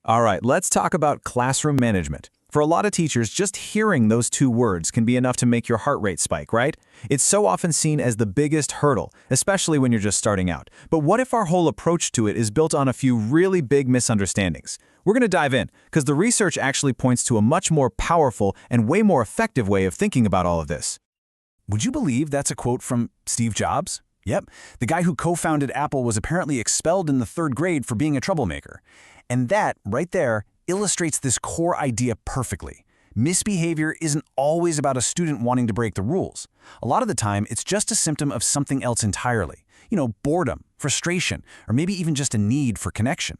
All right, let's talk about classroom management. For a lot of teachers, just hearing those two words can be enough to make your heart rate spike, right? It's so often seen as the biggest hurdle, especially when you're just starting out. But what if our whole approach to it is built on a few really big misunderstandings? We're going to dive in, because the research actually points to a much more powerful and way more effective way of thinking about all of this. Would you believe that's a quote from Steve Jobs? Yep, the guy who co-founded Apple was apparently expelled in the 3rd grade for being a troublemaker. And that, right there, illustrates this core idea perfectly. Misbehavior isn't always about a student wanting to break the rules. A lot of the time, it's just a symptom of something else entirely. Boredom, frustration, or maybe even just a need for connection.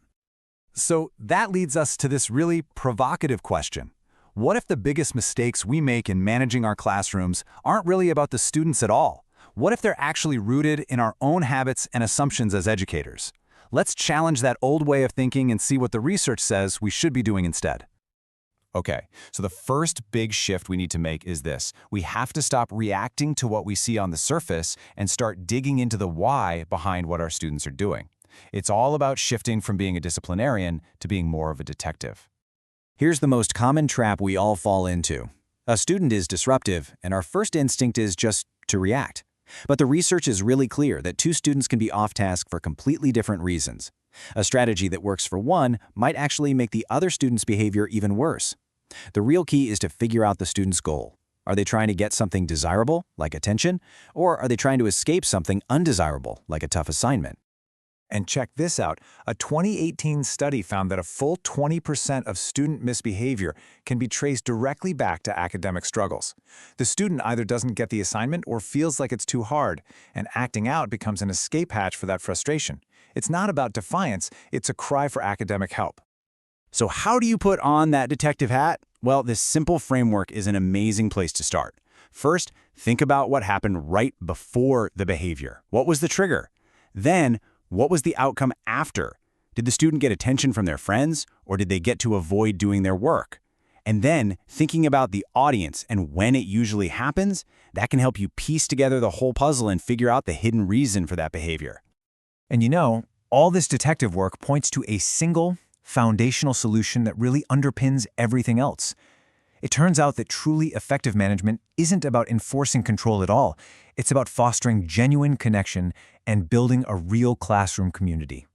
So that leads us to this really provocative question. What if the biggest mistakes we make in managing our classrooms aren't really about the students at all? What if they're actually rooted in our own habits and assumptions as educators? Let's challenge that old way of thinking and see what the research says we should be doing instead. Okay, so the first big shift we need to make is this. We have to stop reacting to what we see on the surface and start digging into the why behind what our students are doing. It's all about shifting from being a disciplinarian to being more of a detective. Here's the most common trap we all fall into. A student is disruptive, and our first instinct is just to react. But the research is really clear that two students can be off task for completely different reasons. A strategy that works for one might actually make the other student's behavior even worse. The real key is to figure out the student's goal. Are they trying to get something desirable, like attention, or are they trying to escape something undesirable, like a tough assignment? And check this out. A 2018 study found that a full 20% of student misbehavior can be traced directly back to academic struggles. The student either doesn't get the assignment or feels like it's too hard, and acting out becomes an escape hatch for that frustration. It's not about defiance, it's a cry for academic help. So how do you put on that detective hat? Well, this simple framework is an amazing place to start. First, think about what happened right before the behavior. What was the trigger? Then, what was the outcome after? Did the student get attention from their friends, or did they get to avoid doing their work? And then, thinking about the audience and when it usually happens, that can help you piece together the whole puzzle and figure out the hidden reason for that behavior. And all this detective work points to a single, foundational solution that really underpins everything else. It turns out that truly effective management isn't about enforcing control at all. It's about fostering genuine connection and building a real classroom community.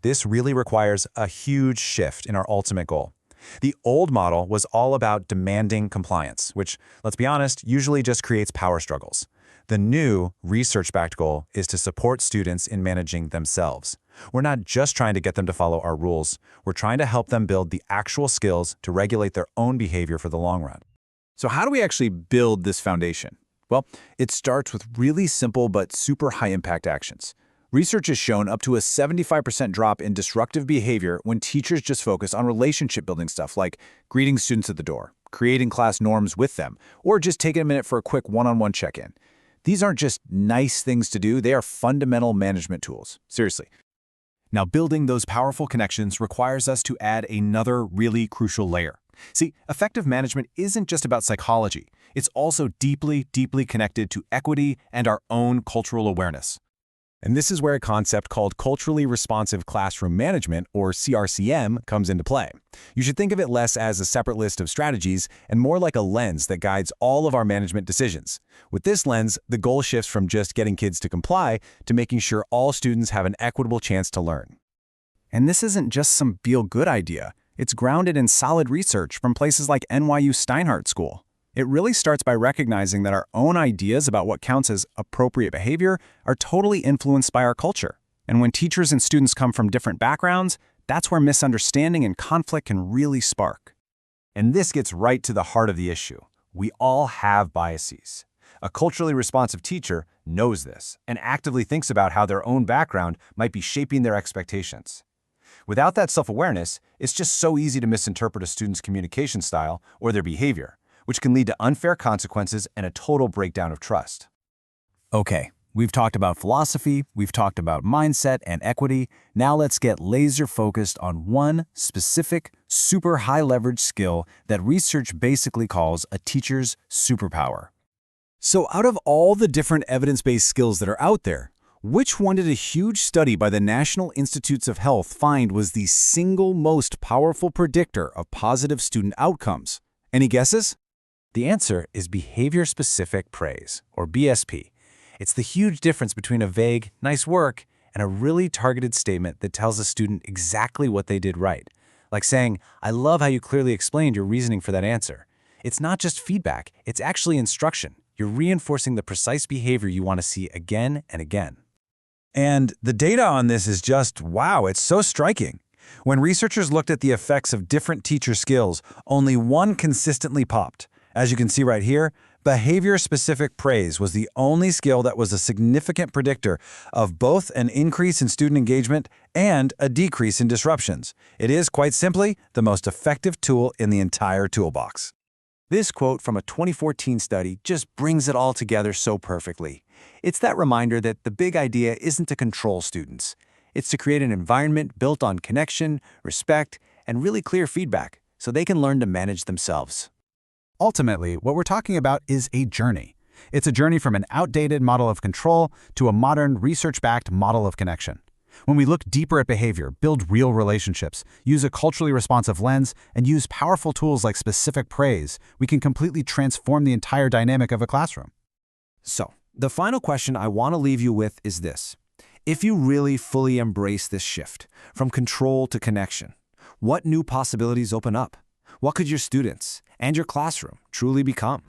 This really requires a huge shift in our ultimate goal. The old model was all about demanding compliance, which, let's be honest, usually just creates power struggles. The new, research-backed goal is to support students in managing themselves. We're not just trying to get them to follow our rules. We're trying to help them build the actual skills to regulate their own behavior for the long run. So how do we actually build this foundation? Well, it starts with really simple but super high-impact actions. Research has shown up to a 75% drop in disruptive behavior when teachers just focus on relationship-building stuff like greeting students at the door, creating class norms with them, or just taking a minute for a quick one-on-one check-in. These aren't just nice things to do, they are fundamental management tools. Seriously. Now, building those powerful connections requires us to add another really crucial layer. See, effective management isn't just about psychology. It's also deeply, deeply connected to equity and our own cultural awareness. And this is where a concept called culturally responsive classroom management, or CRCM, comes into play. You should think of it less as a separate list of strategies and more like a lens that guides all of our management decisions. With this lens, the goal shifts from just getting kids to comply to making sure all students have an equitable chance to learn. And this isn't just some feel-good idea. It's grounded in solid research from places like NYU Steinhardt School. It really starts by recognizing that our own ideas about what counts as appropriate behavior are totally influenced by our culture. And when teachers and students come from different backgrounds, that's where misunderstanding and conflict can really spark. And this gets right to the heart of the issue. We all have biases. A culturally responsive teacher knows this and actively thinks about how their own background might be shaping their expectations. Without that self-awareness, it's just so easy to misinterpret a student's communication style or their behavior, which can lead to unfair consequences and a total breakdown of trust. Okay, we've talked about philosophy, we've talked about mindset and equity. Now let's get laser-focused on one specific, super high-leverage skill that research basically calls a teacher's superpower. So out of all the different evidence-based skills that are out there, Which one did a huge study by the National Institutes of Health find was the single most powerful predictor of positive student outcomes? Any guesses? The answer is behavior-specific praise, or BSP. It's the huge difference between a vague, nice work, and a really targeted statement that tells a student exactly what they did right. Like saying, I love how you clearly explained your reasoning for that answer. It's not just feedback, it's actually instruction. You're reinforcing the precise behavior you want to see again and again. And the data on this is just, wow, it's so striking. When researchers looked at the effects of different teacher skills, only one consistently popped. As you can see right here, behavior-specific praise was the only skill that was a significant predictor of both an increase in student engagement and a decrease in disruptions. It is, quite simply, the most effective tool in the entire toolbox. This quote from a 2014 study just brings it all together so perfectly. It's that reminder that the big idea isn't to control students. It's to create an environment built on connection, respect, and really clear feedback so they can learn to manage themselves. Ultimately, what we're talking about is a journey. It's a journey from an outdated model of control to a modern, research-backed model of connection. When we look deeper at behavior, build real relationships, use a culturally responsive lens, and use powerful tools like specific praise, we can completely transform the entire dynamic of a classroom. So, the final question I want to leave you with is this. If you really fully embrace this shift, from control to connection, what new possibilities open up? What could your students and your classroom truly become?